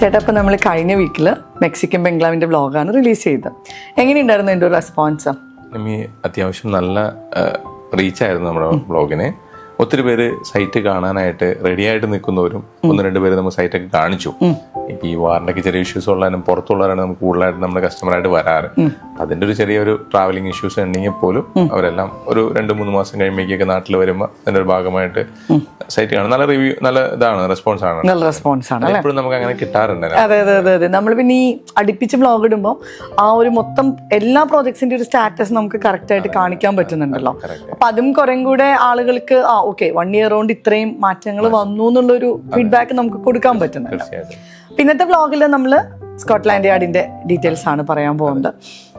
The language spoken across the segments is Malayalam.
ചേട്ടാ, ഇപ്പം നമ്മൾ കഴിഞ്ഞ വീക്കിൽ മെക്സിക്കൻ ബംഗ്ലാവിൻ്റെ വ്ളോഗാണ് റിലീസ് ചെയ്തത്. എങ്ങനെയുണ്ടായിരുന്നു എൻ്റെ ഒരു റെസ്പോൺസ്? അത്യാവശ്യം നല്ല റീച്ചായിരുന്നു നമ്മുടെ വ്ളോഗിന്. ഒത്തിരി പേര് സൈറ്റ് കാണാനായിട്ട് റെഡി ആയിട്ട് നിൽക്കുന്നവരും ഒന്ന് രണ്ട് പേര് നമ്മൾ സൈറ്റൊക്കെ കാണിച്ചു. ഇപ്പം ഈ വാറിൻ്റെയൊക്കെ ചെറിയ ഇഷ്യൂസ് ഉള്ളതിനും പുറത്തുള്ളവരാണ് നമുക്ക് കൂടുതലായിട്ട് നമ്മുടെ കസ്റ്റമറായിട്ട് വരാറ്. അതിൻ്റെ ഒരു ചെറിയൊരു ട്രാവലിംഗ് ഇഷ്യൂസ് ഉണ്ടെങ്കിൽ പോലും അവരെല്ലാം ഒരു 2-3 മാസം കഴിയുമ്പോഴേക്കൊക്കെ നാട്ടിൽ വരുമ്പോൾ അതിൻ്റെ ഒരു ഭാഗമായിട്ട് സൈറ്റ് കാണും. നല്ല റിവ്യൂ, നല്ല ഇതാണ്, റെസ്പോൺസ് ആണ്. നല്ല റെസ്പോൺസ് ആണ്. എപ്പോഴും നമുക്ക് അങ്ങനെ കിട്ടാറുണ്ട്. അതെ അതെ അതെ അതെ. നമ്മൾ പിന്നെ ഈ അടുപ്പിച്ച് വ്ളോഗ് ഇടുമ്പോൾ ആ ഒരു മൊത്തം എല്ലാ പ്രോജക്ട്സിന്റെ ഒരു സ്റ്റാറ്റസ് നമുക്ക് കറക്റ്റ് ആയിട്ട് കാണിക്കാൻ പറ്റുന്നുണ്ടല്ലോ. അപ്പൊ അതും കുറെ കൂടെ ആളുകൾക്ക് ഓക്കെ 1 year കൊണ്ട് ഇത്രയും മാറ്റങ്ങൾ വന്നു എന്നുള്ളൊരു ഫീഡ്ബാക്ക് നമുക്ക് കൊടുക്കാൻ പറ്റുന്നുണ്ട്. ഇന്നത്തെ വ്ളോഗിൽ നമ്മൾ സ്കോട്ട്ലാൻഡ് യാർഡിന്റെ ഡീറ്റെയിൽസ് ആണ് പറയാൻ പോകുന്നത്.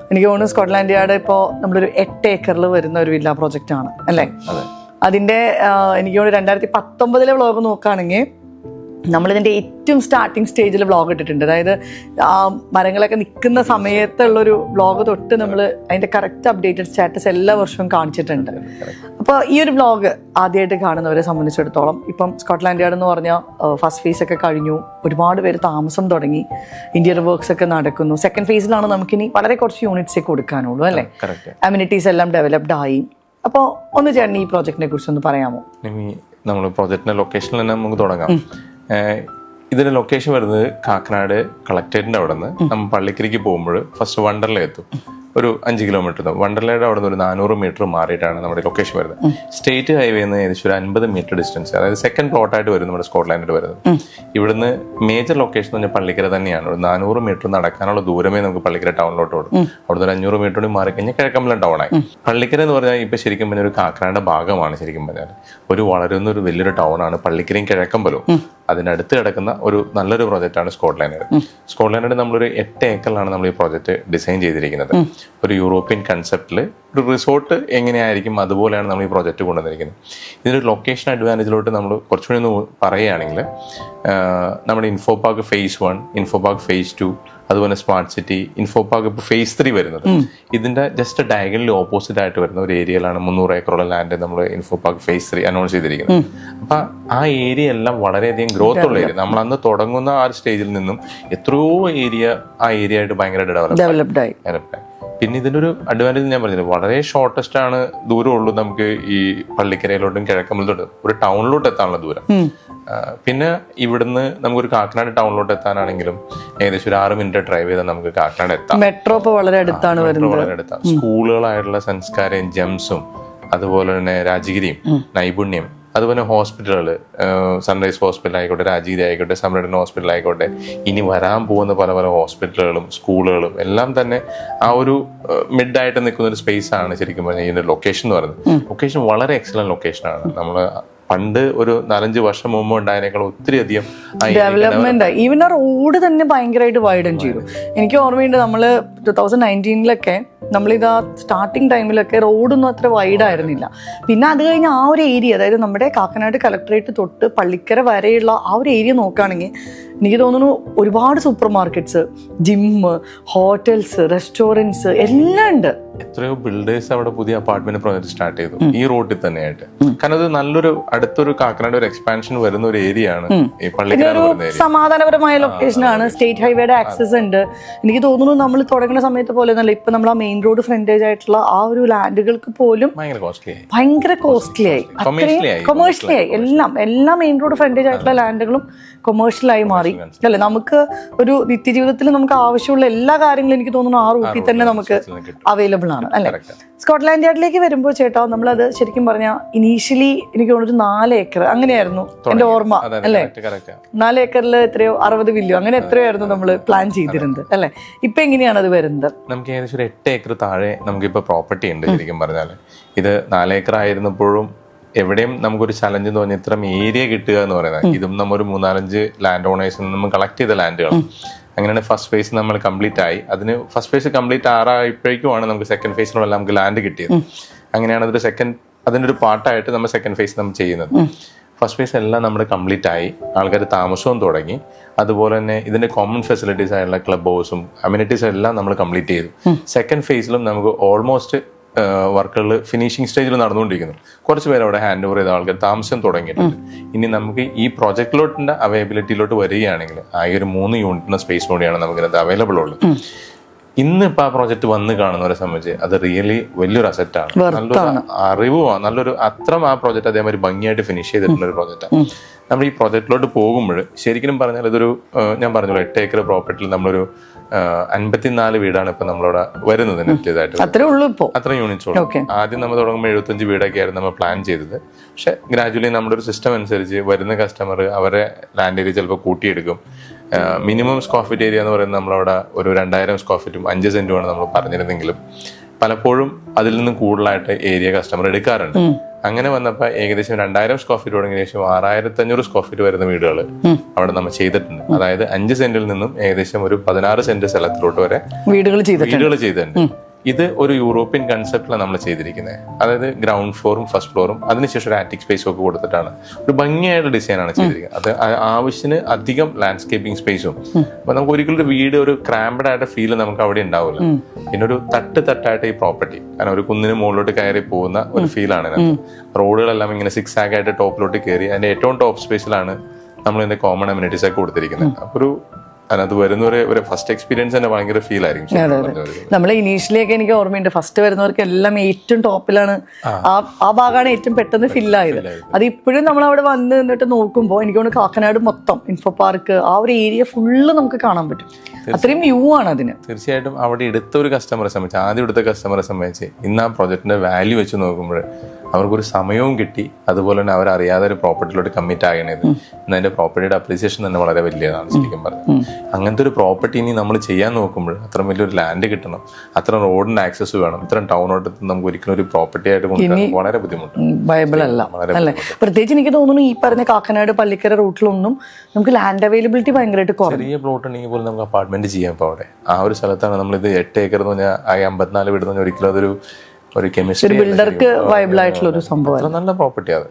എനിക്ക് തോന്നുന്നു സ്കോട്ട്ലാൻഡ് യാർഡ് ഇപ്പോൾ നമ്മളൊരു 8 ഏക്കറിൽ വരുന്ന ഒരു വില്ല പ്രോജക്റ്റ് ആണ് അല്ലേ? അതിന്റെ എനിക്ക് തോന്നുന്നു 2019 വ്ളോഗ് നോക്കുകയാണെങ്കിൽ നമ്മളിതിൻ്റെ ഏറ്റവും സ്റ്റാർട്ടിങ് സ്റ്റേജിൽ വ്ളോഗ് ഇട്ടിട്ടുണ്ട്. അതായത് ആ മരങ്ങളൊക്കെ നിൽക്കുന്ന സമയത്തുള്ളൊരു വ്ളോഗ് തൊട്ട് നമ്മൾ അതിൻ്റെ കറക്റ്റ് അപ്ഡേറ്റഡ് സ്റ്റാറ്റസ് എല്ലാ വർഷവും കാണിച്ചിട്ടുണ്ട്. അപ്പോൾ ഈ ഒരു വ്ളോഗ് ആദ്യമായിട്ട് കാണുന്നവരെ സംബന്ധിച്ചിടത്തോളം ഇപ്പം സ്കോട്ട്ലാൻഡ് യാർഡ് എന്ന് പറഞ്ഞാൽ ഫസ്റ്റ് ഫേസ് ഒക്കെ കഴിഞ്ഞു, ഒരുപാട് പേര് താമസം തുടങ്ങി, ഇന്റീരിയർ വർക്ക്സ് ഒക്കെ നടക്കുന്നു. സെക്കൻഡ് ഫേസിലാണ് നമുക്കിനി വളരെ കുറച്ച് യൂണിറ്റ്സേ കൊടുക്കാനുള്ളൂ അല്ലേ? അമ്യൂണിറ്റീസ് എല്ലാം ഡെവലപ്ഡ് ആയി. അപ്പോൾ ഒന്ന് ചേട്ടൻ ഈ പ്രോജക്റ്റിനെ കുറിച്ച് ഒന്ന് പറയാമോ? നമ്മൾ പ്രോജക്റ്റിന്റെ ലൊക്കേഷനിൽ തന്നെ നമുക്ക് തുടങ്ങാം. ഇതിന്റെ ലൊക്കേഷൻ വരുന്നത് കാക്കനാട് കളക്ടറേറ്റിന്റെ അവിടെ നിന്ന് നമ്മൾ പള്ളിക്കരയ്ക്ക് പോകുമ്പോൾ ഫസ്റ്റ് വണ്ടർല എത്തും. ഒരു 5 കിലോമീറ്റർ. വണ്ടർലയുടെ അവിടെ നിന്ന് ഒരു 400 മീറ്റർ മാറിയിട്ടാണ് നമ്മുടെ ലൊക്കേഷൻ വരുന്നത്. സ്റ്റേറ്റ് ഹൈവേ നിന്ന് ഏകദേശം ഒരു 50 മീറ്റർ ഡിസ്റ്റൻസ്, അതായത് സെക്കൻഡ് പ്ലോട്ടായിട്ട് വരും നമ്മുടെ സ്കോട്ട്ലാൻഡിൽ വരുന്നത്. ഇവിടുന്ന് മേജർ ലൊക്കേഷൻ എന്ന് പറഞ്ഞാൽ പള്ളിക്കര തന്നെയാണ്. ഒരു 400 മീറ്റർ നടക്കാനുള്ള ദൂരമേ നമുക്ക് പള്ളിക്കര ടൗണിലോട്ട് ഓടും. അവിടുന്ന് ഒരു 500 മീറ്റർ കൂടി മാറിക്കഴിഞ്ഞാൽ കിഴക്കമ്പലം ടൗണായി. പള്ളിക്കര എന്ന് പറഞ്ഞാൽ ഇപ്പൊ ശരിക്കും പറഞ്ഞാൽ ഒരു കാക്കനാടിന്റെ ഭാഗമാണ്. ശരിക്കും പറഞ്ഞാൽ ഒരു വളരുന്ന ഒരു വലിയൊരു ടൗണാണ് പള്ളിക്കരയും കിഴക്കമ്പലവും. അതിനടുത്ത് കിടക്കുന്ന ഒരു നല്ലൊരു പ്രോജക്റ്റാണ് സ്കോട്ട്ലാൻഡ് യാർഡ്. സ്കോട്ട്ലാൻഡ് യാർഡ് നമ്മളൊരു 8 ഏക്കറിലാണ് നമ്മൾ ഈ പ്രോജക്റ്റ് ഡിസൈൻ ചെയ്തിരിക്കുന്നത്. ഒരു യൂറോപ്യൻ കൺസെപ്റ്റിൽ ഒരു റിസോർട്ട് എങ്ങനെയായിരിക്കും അതുപോലെയാണ് നമ്മൾ ഈ പ്രോജക്റ്റ് കൊണ്ടുവന്നിരിക്കുന്നത്. ഇതിൻ്റെ ഒരു ലൊക്കേഷൻ അഡ്വാൻറ്റേജിലോട്ട് നമ്മൾ കുറച്ചുകൂടി ഒന്ന് പറയുകയാണെങ്കിൽ നമ്മുടെ info park face 1, info park face 2, അതുപോലെ സ്മാർട്ട് സിറ്റി, ഇൻഫോ പാർക്ക് ഇപ്പോൾ ഫേസ് 3 വരുന്നത്. ഇതിന്റെ ജസ്റ്റ് ഡയഗണലി ഓപ്പോസിറ്റ് ആയിട്ട് വരുന്ന ഒരു ഏരിയയിലാണ് 300 ഏക്കറോളം ലാൻഡ് നമ്മൾ ഇൻഫോ പാർക്ക് ഫേസ് 3 അനൗൺസ് ചെയ്തിരിക്കുന്നത്. അപ്പൊ ആ ഏരിയ എല്ലാം വളരെയധികം ഗ്രോത്ത് ഉള്ള ഏരിയ. നമ്മൾ അന്ന് തുടങ്ങുന്ന ആ ഒരു സ്റ്റേജിൽ നിന്നും എത്രയോ ഏരിയ ആ ഏരിയ ആയിട്ട് ഭയങ്കരമായിട്ട് ഡെവലപ്ഡ് ആയി. പിന്നെ ഇതിന്റെ ഒരു അഡ്വാൻറ്റേജ് ഞാൻ പറഞ്ഞത് വളരെ ഷോർട്ടസ്റ്റ് ആണ് ദൂരമുള്ളൂ നമുക്ക് ഈ പള്ളിക്കരയിലോട്ടും കിഴക്കമ്പലത്തോട്ടും ഒരു ടൗണിലോട്ട് എത്താനുള്ള ദൂരം. പിന്നെ ഇവിടുന്ന് നമുക്കൊരു കാക്കനാട് ടൗണിലോട്ട് എത്താനാണെങ്കിലും ഏകദേശം ഒരു 6 മിനിറ്റ് ഡ്രൈവ് ചെയ്താൽ നമുക്ക് കാക്കനാട് എത്താം. മെട്രോ വളരെ അടുത്താണ് വരുന്നത്. വളരെ അടുത്താണ്. സ്കൂളുകളായിട്ടുള്ള സംസ്കാരം ജംസും അതുപോലെ തന്നെ രാജഗിരിയും നൈപുണ്യം, അതുപോലെ ഹോസ്പിറ്റലുകൾ, സൺറൈസ് ഹോസ്പിറ്റൽ ആയിക്കോട്ടെ, രാജഗിരി ആയിക്കോട്ടെ, സംരക്ഷണ ഹോസ്പിറ്റൽ ആയിക്കോട്ടെ, ഇനി വരാൻ പോകുന്ന പല പല ഹോസ്പിറ്റലുകളും സ്കൂളുകളും എല്ലാം തന്നെ ആ ഒരു മിഡായിട്ട് നിൽക്കുന്ന ഒരു സ്പേസ് ആണ് ശരിക്കും പറഞ്ഞാൽ ഇതിന്റെ ലൊക്കേഷൻ എന്ന് പറയുന്നത്. ലൊക്കേഷൻ വളരെ എക്സലന്റ് ലൊക്കേഷനാണ്. നമ്മൾ പണ്ട് ഒരു 4-5 വർഷം മുമ്പ് ഉണ്ടായതിനേക്കാൾ ഒത്തിരി അധികം ഡെവലപ്മെന്റ് ആയി. ഈവൻ ആ റോഡ് തന്നെ ഭയങ്കരമായിട്ട് വൈഡൻ ചെയ്തു. എനിക്ക് ഓർമ്മയുണ്ട് നമ്മള് 2019 നമ്മളിതാ സ്റ്റാർട്ടിങ് ടൈമിലൊക്കെ റോഡൊന്നും അത്ര വൈഡ് ആയിരുന്നില്ല. പിന്നെ അത് കഴിഞ്ഞ് ആ ഒരു ഏരിയ, അതായത് നമ്മുടെ കാക്കനാട് കളക്ടറേറ്റ് തൊട്ട് പള്ളിക്കര വരെയുള്ള ആ ഒരു ഏരിയ നോക്കുകയാണെങ്കിൽ എനിക്ക് തോന്നുന്നു ഒരുപാട് super markets, gym, hotels, restaurants എല്ലാം ഉണ്ട്. എത്രയോ ബിൽഡേഴ്സ് അവിടെ പുതിയ അപ്പാർട്ട്മെന്റ് പ്രോജക്ട് സ്റ്റാർട്ട് ചെയ്തു ഈ റോഡിൽ തന്നെയായിട്ട്. കാരണം അത് നല്ലൊരു അടുത്തൊരു കാക്കനാട് ഒരു എക്സ്പാൻഷൻ വരുന്ന ഒരു ഏരിയ ആണ് ഈ പള്ളിക്കര. സമാധാനപരമായ ലൊക്കേഷനാണ്, സ്റ്റേറ്റ് ഹൈവേയുടെ ആക്സസ് ഉണ്ട്. എനിക്ക് തോന്നുന്നു നമ്മൾ തുടങ്ങുന്ന സമയത്ത് പോലെ ഒന്നല്ല, ഇപ്പൊ നമ്മൾ ആ മെയിൻ റോഡ് ഫ്രണ്ടേജ് ആയിട്ടുള്ള ആ ഒരു ലാൻഡുകൾക്ക് പോലും ഭയങ്കര കോസ്റ്റ്ലി ആയി, കൊമേഴ്ഷ്യലി ആയി. എല്ലാ മെയിൻ റോഡ് ഫ്രണ്ടേജ് ആയിട്ടുള്ള ലാൻഡുകളും കൊമേഴ്ഷ്യലായി മാറി അല്ലെ? നമുക്ക് ഒരു നിത്യജീവിതത്തിൽ നമുക്ക് ആവശ്യമുള്ള എല്ലാ കാര്യങ്ങളും എനിക്ക് തോന്നുന്നു ആ റൂട്ടിൽ തന്നെ നമുക്ക് അവൈലബിൾ ആണ് അല്ലെ? സ്കോട്ട്ലാൻഡ് യാർഡിലേക്ക് വരുമ്പോൾ ചേട്ടാ, നമ്മളത് ശരിക്കും പറഞ്ഞാൽ ഇനീഷ്യലി എനിക്ക് തോന്നുന്നു 4 ഏക്കർ അങ്ങനെയായിരുന്നു എന്റെ ഓർമ്മ അല്ലെ? 4 ഏക്കറിൽ എത്രയോ 60 വില്യോ അങ്ങനെ എത്രയായിരുന്നു നമ്മൾ പ്ലാൻ ചെയ്തിരുന്നത് അല്ലെ? ഇപ്പൊ എങ്ങനെയാണ് അത് വരുന്നത്? നമുക്ക് ഏകദേശം ഒരു 8 ഏക്കർ താഴെ നമുക്കിപ്പോ പ്രോപ്പർട്ടി ഉണ്ട്. ശരിക്കും പറഞ്ഞാല് ഇത് 4 ഏക്കർ ആയിരുന്നപ്പോഴും എവിടെയും നമുക്കൊരു ചലഞ്ച് തോന്നി ഇത്രയും ഏരിയ കിട്ടുക എന്ന് പറയുന്നത്. ഇതും നമ്മൊരു 3-4 ലാൻഡ് ഓണേഴ്സിൽ നമ്മൾ കളക്ട് ചെയ്ത ലാൻഡുകൾ. അങ്ങനെയാണ് ഫസ്റ്റ് ഫേസ് നമ്മൾ കംപ്ലീറ്റ് ആയി. അതിന് ഫസ്റ്റ് ഫേസ് കംപ്ലീറ്റ് ആറായപ്പോഴേക്കുമാണ് നമുക്ക് സെക്കൻഡ് ഫേസിനുള്ള നമുക്ക് ലാൻഡ് കിട്ടിയത്. അങ്ങനെയാണ് അതിൻ്റെ ഒരു പാർട്ടായിട്ട് നമ്മൾ സെക്കൻഡ് ഫേസ് നമ്മൾ ചെയ്യുന്നത്. ഫസ്റ്റ് ഫേസ് എല്ലാം നമ്മൾ കംപ്ലീറ്റ് ആയി, ആൾക്കാർ താമസവും തുടങ്ങി. അതുപോലെ തന്നെ ഇതിന്റെ കോമൺ ഫെസിലിറ്റീസ് ആയിട്ടുള്ള ക്ലബ് ഹൗസും അമ്യൂണിറ്റീസും എല്ലാം നമ്മൾ കംപ്ലീറ്റ് ചെയ്തു. സെക്കൻഡ് ഫേസിലും നമുക്ക് ഓൾമോസ്റ്റ് വർക്കുകൾ ഫിനിഷിംഗ് സ്റ്റേജിൽ നടന്നുകൊണ്ടിരിക്കുന്നു. കുറച്ച് പേര് അവിടെ ഹാൻഡ് ഓവർ ചെയ്ത ആൾക്കാർ താമസം തുടങ്ങിയിട്ടുണ്ട്. ഇനി നമുക്ക് ഈ പ്രോജക്റ്റിലോട്ടിന്റെ അവൈലബിലിറ്റിയിലോട്ട് വരികയാണെങ്കിൽ ആ ഒരു 3 യൂണിറ്റിന്റെ സ്പേസ് കൂടിയാണ് നമുക്കിത് അവൈലബിൾ ഉള്ളത്. ഇന്നിപ്പോൾ ആ പ്രോജക്റ്റ് വന്ന് കാണുന്നവരെ സംബന്ധിച്ച് അത് റിയലി വലിയൊരു അസറ്റാണ്, നല്ലൊരു അറിവുമാണ്, നല്ലൊരു ആ പ്രോജക്റ്റ് അതേമാതിരി ഭംഗിയായിട്ട് ഫിനിഷ് ചെയ്തിട്ടുള്ള ഒരു പ്രോജക്റ്റാണ്. നമ്മൾ ഈ പ്രോജക്റ്റിലോട്ട് പോകുമ്പോൾ ശരിക്കും പറഞ്ഞാൽ ഇതൊരു ഞാൻ പറഞ്ഞല്ലോ 8 ഏക്കർ പ്രോപ്പർട്ടിയിൽ നമ്മളൊരു 54 വീടാണ് ഇപ്പൊ നമ്മളവിടെ വരുന്നത് നെറ്റിയതായിട്ട്. അത്ര യൂണിറ്റ്സ് ഉള്ളൂ. ആദ്യം നമ്മൾ തുടങ്ങുമ്പോൾ 75 വീടൊക്കെ ആയിരുന്നു നമ്മൾ പ്ലാൻ ചെയ്തത്. പക്ഷെ ഗ്രാജുവലി നമ്മുടെ ഒരു സിസ്റ്റം അനുസരിച്ച് വരുന്ന കസ്റ്റമർ അവരെ ലാൻഡ് ഏരിയ ചിലപ്പോൾ കൂട്ടിയെടുക്കും. മിനിമം സ്ക്വയർ ഫീറ്റ് ഏരിയ എന്ന് പറയുന്നത് നമ്മളവിടെ ഒരു 2000 സ്ക്വയർ ഫീറ്റും 5 സെന്റുമാണ് നമ്മൾ പറഞ്ഞിരുന്നെങ്കിലും പലപ്പോഴും അതിൽ നിന്നും കൂടുതലായിട്ട് ഏരിയ കസ്റ്റമർ എടുക്കാറുണ്ട്. അങ്ങനെ വന്നപ്പോൾ ഏകദേശം 2000 സ്ക്വയർ ഫീറ്റ് തുടങ്ങിയ ശേഷം 6500 സ്ക്വയർ ഫീറ്റ് വരുന്ന വീടുകൾ അവിടെ നമ്മൾ ചെയ്തിട്ടുണ്ട്. അതായത് 5 സെന്റിൽ നിന്നും ഏകദേശം ഒരു 16 സെന്റ് സ്ഥലത്തിലോട്ട് വരെ വീടുകൾ ചെയ്തിട്ടുണ്ട്. ഇത് ഒരു യൂറോപ്യൻ കൺസെപ്റ്റിലാണ് നമ്മൾ ചെയ്തിരിക്കുന്നത്. അതായത് ഗ്രൗണ്ട് ഫ്ലോറും ഫസ്റ്റ് ഫ്ലോറും അതിനുശേഷം ഒരു ആറ്റിക് സ്പേസും ഒക്കെ കൊടുത്തിട്ടാണ് ഒരു ഭംഗിയായിട്ട് ഡിസൈനാണ് ചെയ്തിരിക്കുന്നത്. അത് ആവശ്യത്തിന് അധികം ലാൻഡ്സ്കേപ്പിംഗ് സ്പേസും. അപ്പൊ നമുക്ക് ഒരിക്കലും ഒരു വീട് ഒരു ക്രാംപ്ഡ് ആയിട്ട് ഫീൽ നമുക്ക് അവിടെ ഉണ്ടാവില്ല. പിന്നെ ഒരു തട്ടായിട്ട് ഈ പ്രോപ്പർട്ടി, കാരണം ഒരു കുന്നിന് മുകളിലോട്ട് കയറി പോകുന്ന ഒരു ഫീലാണ്. റോഡുകളെല്ലാം ഇങ്ങനെ 6 ആയിട്ട് ടോപ്പിലോട്ട് കയറി അതിന്റെ ഏറ്റവും ടോപ്പ് സ്പേസിലാണ് നമ്മൾ ഇതിന്റെ കോമൺ അമ്യൂണിറ്റീസ് ഒക്കെ കൊടുത്തിരിക്കുന്നത്. അപ്പൊ ഒരു അതിനകത്ത് വരുന്ന ഒരു ഫസ്റ്റ് എക്സ്പീരിയൻസ് തന്നെ ഭയങ്കര ഫീൽ ആയിരിക്കും. നമ്മൾ ഇനീഷ്യലിയൊക്കെ എനിക്ക് ഓർമ്മയുണ്ട്, ഫസ്റ്റ് വരുന്നവർക്ക് എല്ലാം ഏറ്റവും ടോപ്പിലാണ്, ആ ഭാഗമാണ് ഏറ്റവും പെട്ടെന്ന് ഫില്ലായത്. അത് ഇപ്പോഴും നമ്മൾ അവിടെ വന്ന് നിന്നിട്ട് നോക്കുമ്പോൾ എനിക്ക് തോന്നുന്നു കാക്കനാട് മൊത്തം ഇൻഫോ പാർക്ക് ആ ഒരു ഏരിയ ഫുള്ള് നമുക്ക് കാണാൻ പറ്റും. അത്രയും വ്യൂ ആണ് അതിന്. തീർച്ചയായിട്ടും അവിടെ എടുത്ത ഒരു കസ്റ്റമറെ സംബന്ധിച്ച്, ആദ്യം എടുത്ത കസ്റ്റമറെ സംബന്ധിച്ച് ഇന്ന് ആ പ്രോജക്റ്റിന്റെ വാല്യൂ വെച്ച് നോക്കുമ്പോൾ അവർക്കൊരു സമയവും കിട്ടി. അതുപോലെ തന്നെ അവരറിയാതെ ഒരു പ്രോപ്പർട്ടിയിലോട്ട് കമ്മിറ്റ് ആകണത് ഇന്ന് അതിന്റെ പ്രോപ്പർട്ടിയുടെ അപ്രീസിയേഷൻ തന്നെ വളരെ വലിയതാണ് ശരിക്കും പറഞ്ഞത്. അങ്ങനത്തെ ഒരു പ്രോപ്പർട്ടി ഇനി നമ്മൾ ചെയ്യാൻ നോക്കുമ്പോൾ അത്ര വലിയൊരു ലാൻഡ് കിട്ടണം, അത്ര റോഡിന്റെ ആക്സസ് വേണം, ഇത്ര ടൗണോട്ട് നമുക്ക് ഒരിക്കലും ഒരു പ്രോപ്പർട്ടി ആയിട്ട് കൊണ്ടുവരാൻ വളരെ ബുദ്ധിമുട്ടാണ്, വയബിൾ അല്ല അല്ലേ. പ്രത്യേകിച്ച് എനിക്ക് തോന്നുന്നു ഈ പറഞ്ഞ കാക്കനാട് പള്ളിക്കര റൂട്ടിലൊന്നും നമുക്ക് ലാൻഡ് അവൈലബിലിറ്റി ഭയങ്കരമായിട്ട് കുറവ്. ചെറിയ പ്ലോട്ട് ഉണ്ടെങ്കിൽ പോലും നമുക്ക് അപ്പാർട്ട്മെന്റ് ചെയ്യാം. ഇപ്പോൾ അവിടെ ആ ഒരു സ്ഥലത്താണ് നമ്മളിത് 8 ഏക്കർ എന്ന് പറഞ്ഞാൽ 54 വീട് എന്ന് പറഞ്ഞാൽ ഒരിക്കലും അതൊരു കെമിസ്ട്രി ബിൽഡർക്ക് വയബിൾ ആയിട്ടുള്ള ഒരു സംഭവം, നല്ല പ്രോപ്പർട്ടി അത്.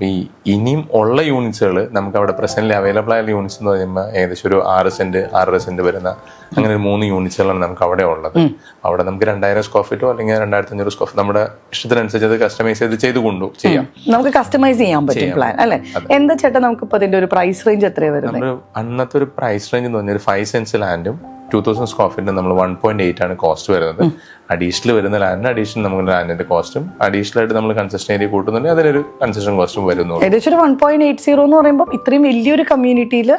ഈ ഇനിയും ഉള്ള യൂണിറ്റ്സുകൾ നമുക്ക് അവിടെ പ്രസന്റ്ലി അവൈലബിൾ ആയ യൂണിറ്റ്സ് എന്ന് പറയുമ്പോൾ ഏകദേശം ഒരു 6 സെന്റ് 6.5 സെന്റ് വരുന്ന അങ്ങനെ ഒരു 3 യൂണിറ്റ്സുകളാണ് നമുക്ക് അവിടെ ഉള്ളത്. അവിടെ നമുക്ക് 2000 സ്ക്വയർ ഫീറ്റോ അല്ലെങ്കിൽ 2500 സ്ക്വയർ ഫീറ്റ് നമ്മുടെ ഇഷ്ടത്തിനനുസരിച്ച് അത് കസ്റ്റമൈസ് ചെയ്ത് ചെയ്യാം. നമുക്ക് കസ്റ്റമൈസ് ചെയ്യാൻ പറ്റും പ്ലാൻ അല്ലേ. എന്താ ചേട്ടാ നമുക്ക് ഇപ്പൊ അതിന്റെ ഒരു പ്രൈസ് റേഞ്ച് എത്രയാണ് വരുന്നത്? അന്നത്തെ ഒരു പ്രൈസ് റേഞ്ച് എന്ന് പറഞ്ഞാൽ 5 സെന്റ്സ് ലാൻഡും 2000 സ്ക്വയർ ഫീറ്റിന് നമ്മൾ 1.8 ആണ് കോസ്റ്റ് വരുന്നത്. അഡീഷണൽ വരുന്ന ലാൻഡിന് അഡീഷണൽ നമുക്ക് ലാൻഡിന്റെ കോസ്റ്റും അഡീഷണൽ ആയിട്ട് നമ്മൾ കൺസെഷൻ ഏരിയ കൂട്ടുന്നുണ്ട്, അതിനൊരു കൺസെഷൻ കോസ്റ്റും വരുന്നു. ഏകദേശം ഒരു 1.80 എന്ന് പറയുമ്പോൾ ഇത്രയും വലിയൊരു കമ്മ്യൂണിറ്റിയിൽ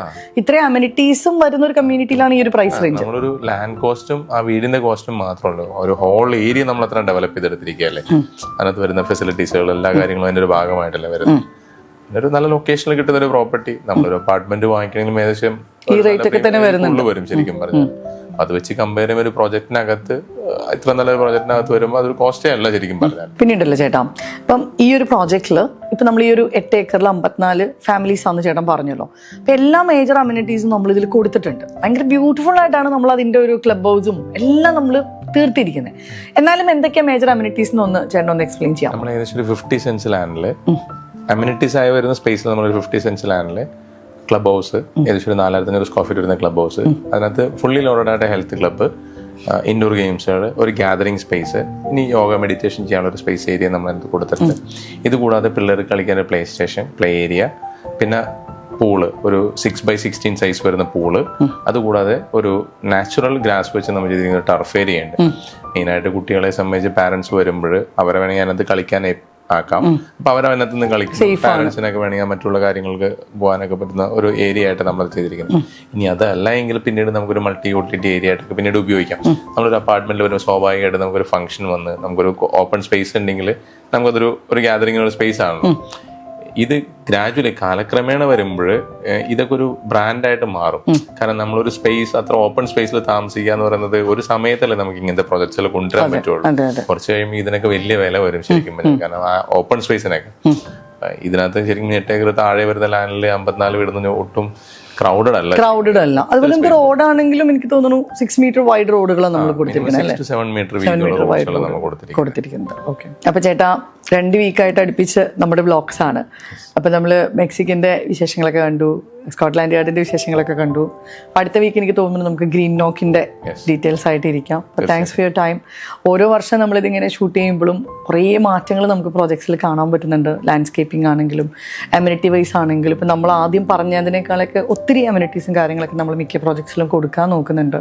ഇത്രയും അമ്യൂണിറ്റീസും വരുന്ന ഒരു കമ്മ്യൂണിറ്റിയിലാണ് ഈ ഒരു പ്രൈസ് റേഞ്ച്. നമ്മളൊരു ലാൻഡ് കോസ്റ്റും ആ വീടിന്റെ കോസ്റ്റും മാത്രമല്ല, ഒരു ഹോൾ ഏരിയ നമ്മൾ അത്ര ഡെവലപ്പ് ചെയ്തെടുത്തിരിക്കുകയല്ലേ. അതിനകത്ത് വരുന്ന ഫെസിലിറ്റീസുകൾ എല്ലാ കാര്യങ്ങളും അതിന്റെ ഒരു ഭാഗമായിട്ടല്ലേ വരുന്നത്. ഒരു നല്ല ലൊക്കേഷനിൽ കിട്ടുന്ന ഒരു പ്രോപ്പർട്ടി നമ്മളൊരു അപ്പാർട്ട്മെന്റ് വാങ്ങിക്കണമെങ്കിലും ഏകദേശം ഈ റേറ്റ് ഒക്കെ തന്നെ വരും ശരിക്കും പറഞ്ഞാൽ. അത് വെച്ച് കമ്പയർ ചെയ്യുമ്പോൾ ഒരു പ്രോജക്റ്റിനകത്ത് ഇത്ര നല്ലൊരു പ്രോജക്റ്റിനകത്ത് വരുമ്പോൾ അതൊരു കോസ്റ്റേ അല്ല ശരിക്കും പറഞ്ഞാൽ. പിന്നീടല്ലോ ചേട്ടാ, ഇപ്പം ഈ ഒരു പ്രോജക്റ്റിൽ ഇപ്പൊ നമ്മൾ ഈ ഒരു 8 ഏക്കറിൽ 54 ഫാമിലീസ് ആണെന്ന് ചേട്ടൻ പറഞ്ഞല്ലോ. അപ്പൊ എല്ലാ മേജർ അമ്യൂണിറ്റീസും നമ്മൾ ഇതിൽ കൊടുത്തിട്ടുണ്ട്. ഭയങ്കര ബ്യൂട്ടിഫുൾ ആയിട്ടാണ് നമ്മൾ അതിന്റെ ഒരു ക്ലബ് ഹൗസും എല്ലാം നമ്മൾ തീർത്തിരിക്കുന്നത്. എന്നാലും എന്തൊക്കെയാ മേജർ അമ്യൂണിറ്റീസ് ഒന്ന് ചേട്ടൻ ഒന്ന് എക്സ്പ്ലെയിൻ ചെയ്യാം. നമ്മൾ ഏകദേശം ഒരു 50 സെന്റ്സ് ലാൻഡില് അമ്യൂണിറ്റീസ് ആയി വരുന്ന സ്പേസിൽ നമ്മളൊരു 50 സെന്റ്സ് ലാൻഡില് ക്ലബ് ഹൗസ്, ഏകദേശം ഒരു 4500 സ്ക്വയർ ഫീറ്റ് വരുന്ന ക്ലബ് ഹൗസ്, അതിനകത്ത് ഫുള്ളി ലോഡഡ് ആയിട്ട് ഹെൽത്ത് ക്ലബ്ബ്, ഇൻഡോർ ഗെയിംസുകൾ, ഒരു ഗാദറിംഗ് സ്പേസ്, ഇനി യോഗ മെഡിറ്റേഷൻ ചെയ്യാനുള്ള ഒരു സ്പേസ് ഏരിയ നമ്മൾ അതിനകത്ത് കൊടുത്തിട്ടുണ്ട്. ഇത് കൂടാതെ പിള്ളേർക്ക് കളിക്കാൻ ഒരു പ്ലേ സ്റ്റേഷൻ, പ്ലേ ഏരിയ, പിന്നെ പൂള്, ഒരു 6x16 സൈസ് വരുന്ന പൂള്, അതുകൂടാതെ ഒരു നാച്ചുറൽ ഗ്രാസ് വെച്ച് നമ്മൾ ചെയ്തിരിക്കുന്ന ടർഫ് ഏരിയ ഉണ്ട്. മെയിനായിട്ട് കുട്ടികളെ സംബന്ധിച്ച് പാരന്റ്സ് വരുമ്പോൾ അവരെ വേണമെങ്കിൽ അതിനകത്ത് കളിക്കാൻ ആക്കാം. അപ്പൊ അവരതിനകത്ത് നിന്ന് കളിക്കും. പാരന്റ്സിനൊക്കെ വേണമെങ്കിൽ മറ്റുള്ള കാര്യങ്ങൾക്ക് പോകാനൊക്കെ പറ്റുന്ന ഒരു ഏരിയ ആയിട്ട് നമ്മൾ ചെയ്തിരിക്കുന്നത്. ഇനി അതല്ല എങ്കിൽ പിന്നീട് നമുക്കൊരു മൾട്ടി യൂട്ടിലിറ്റി ഏരിയ ആയിട്ടൊക്കെ പിന്നീട് ഉപയോഗിക്കാം. നമ്മളൊരു അപ്പാർട്ട്മെന്റിൽ വരുമ്പോൾ സ്വാഭാവികമായിട്ട് നമുക്കൊരു ഫംഗ്ഷൻ വന്ന് നമുക്കൊരു ഓപ്പൺ സ്പേസ് ഉണ്ടെങ്കിൽ നമുക്കതൊരു ഗ്യാതറിങ്ങിനുള്ള സ്പേസ് ആണല്ലോ. ഇത് ഗ്രാജുവലി കാലക്രമേണ വരുമ്പോൾ ഇതൊക്കെ ഒരു ബ്രാൻഡായിട്ട് മാറും. കാരണം നമ്മളൊരു സ്പേസ് അത്ര ഓപ്പൺ സ്പേസിൽ താമസിക്കുക എന്ന് പറയുന്നത് ഒരു സമയത്തല്ലേ നമുക്ക് ഇങ്ങനത്തെ പ്രൊജക്ട്സ് കൊണ്ടുവരാൻ പറ്റുള്ളൂ. കുറച്ച് കഴിയുമ്പോൾ ഇതിനൊക്കെ വലിയ വില വരും ശരിക്കും. കാരണം ആ ഓപ്പൺ സ്പേസിനൊക്കെ ഇതിനകത്ത് ശരിക്കും 8 ഏക്കർ താഴെ വരുന്ന ലാൻഡിൽ 54 വീട് ഒട്ടും ക്രൗഡഡ് അല്ല. അതുപോലെ നമുക്ക് റോഡാണെങ്കിലും എനിക്ക് തോന്നുന്നു 6 മീറ്റർ വൈഡ് റോഡുകളാണ് നമ്മൾ കൊടുത്തിരിക്കുന്നത്. കൊടുത്തിരിക്കുന്നത്. അപ്പൊ ചേട്ടാ 2 വീക്കായിട്ട് അടുപ്പിച്ച് നമ്മുടെ വ്ളോഗ്സ് ആണ്. അപ്പം നമ്മൾ മെക്സിക്കൻ്റെ വിശേഷങ്ങളൊക്കെ കണ്ടു, സ്കോട്ട്ലാൻഡ് യാർഡിൻ്റെ വിശേഷങ്ങളൊക്കെ കണ്ടു. അപ്പം അടുത്ത വീക്ക് എനിക്ക് തോന്നുന്നു നമുക്ക് ഗ്രീൻ നോക്കിൻ്റെ ഡീറ്റെയിൽസ് ആയിട്ട് ഇരിക്കാം. അപ്പോൾ താങ്ക്സ് ഫോർ യുവർ ടൈം. ഓരോ വർഷം നമ്മളിതിങ്ങനെ ഷൂട്ട് ചെയ്യുമ്പോഴും കുറേ മാറ്റങ്ങൾ നമുക്ക് പ്രോജക്ട്സിൽ കാണാൻ പറ്റുന്നുണ്ട്. ലാൻഡ്സ്കേപ്പിംഗ് ആണെങ്കിലും അമ്യൂണിറ്റി വൈസ് ആണെങ്കിലും ഇപ്പം നമ്മൾ ആദ്യം പറഞ്ഞതിനേക്കാളൊക്കെ ഒത്തിരി അമ്യൂണിറ്റീസും കാര്യങ്ങളൊക്കെ നമ്മൾ മിക്ക പ്രോജക്ട്സിലും കൊടുക്കാൻ നോക്കുന്നുണ്ട്.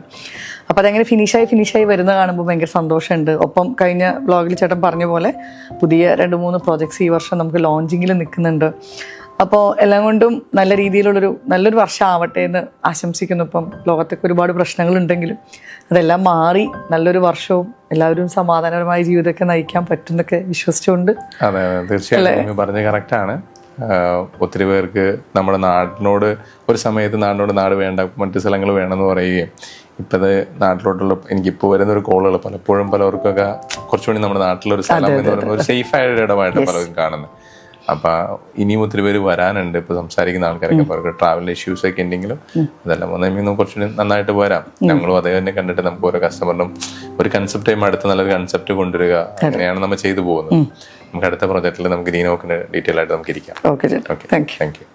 അപ്പോൾ അതങ്ങനെ ഫിനിഷായി വരുന്ന കാണുമ്പോൾ ഭയങ്കര സന്തോഷമുണ്ട്. ഒപ്പം കഴിഞ്ഞ വ്ളോഗിൽ ചേട്ടൻ പറഞ്ഞ പോലെ പുതിയ 2-3 പ്രോജക്ട്സ് ഈ വർഷം നമുക്ക് ലോഞ്ചിങ്ങിൽ നിൽക്കുന്നുണ്ട്. അപ്പോൾ എല്ലാം കൊണ്ടും നല്ല രീതിയിലുള്ളൊരു നല്ലൊരു വർഷം ആവട്ടെ എന്ന് ആശംസിക്കുന്നു. ഇപ്പം ലോകത്തൊക്കെ ഒരുപാട് പ്രശ്നങ്ങളുണ്ടെങ്കിലും അതെല്ലാം മാറി നല്ലൊരു വർഷവും എല്ലാവരും സമാധാനപരമായ ജീവിതമൊക്കെ നയിക്കാൻ പറ്റുന്നൊക്കെ വിശ്വസിച്ചുകൊണ്ട്. അതെ, തീർച്ചയായും പറഞ്ഞ കറക്റ്റാണ്. ഒത്തിരി പേർക്ക് നമ്മുടെ നാടിനോട് ഒരു സമയത്ത് നാട് വേണ്ട, മറ്റു സ്ഥലങ്ങൾ വേണമെന്ന് പറയുകയും ഇപ്പത് നാട്ടിലോട്ടുള്ള എനിക്കിപ്പോൾ വരുന്നൊരു കോളുകൾ പലപ്പോഴും പലർക്കൊക്കെ കുറച്ചുകൂടി നമ്മുടെ നാട്ടിലൊരു സ്ഥലം എന്ന് പറയുമ്പോൾ ഒരു സേഫായ ഒരു ഇടമായിട്ട് പലരും കാണുന്നത്. അപ്പൊ ഇനിയും ഒത്തിരി പേര് വരാനുണ്ട്. ഇപ്പൊ സംസാരിക്കുന്ന ആൾക്കാരൊക്കെ അവർക്ക് ട്രാവൽ ഇഷ്യൂസ് ഒക്കെ ഉണ്ടെങ്കിലും അതെല്ലാം വന്നു കുറച്ചുകൂടി നന്നായിട്ട് വരാം. ഞങ്ങളും അതേ തന്നെ കണ്ടിട്ട് നമുക്ക് ഓരോ കസ്റ്റമറിനും ഒരു കൺസെപ്റ്റ് ടൈം അടുത്ത് നല്ലൊരു കൺസെപ്റ്റ് കൊണ്ടുവരിക, അങ്ങനെയാണ് നമ്മൾ ചെയ്തു പോകുന്നത്. നമുക്ക് അടുത്ത പ്രോജക്റ്റിൽ നമുക്ക് ഗ്രീൻ നോക്കിന്റെ ഡീറ്റെയിൽ ആയിട്ട് നമുക്ക് ഇരിക്കാം. Okay, thank you.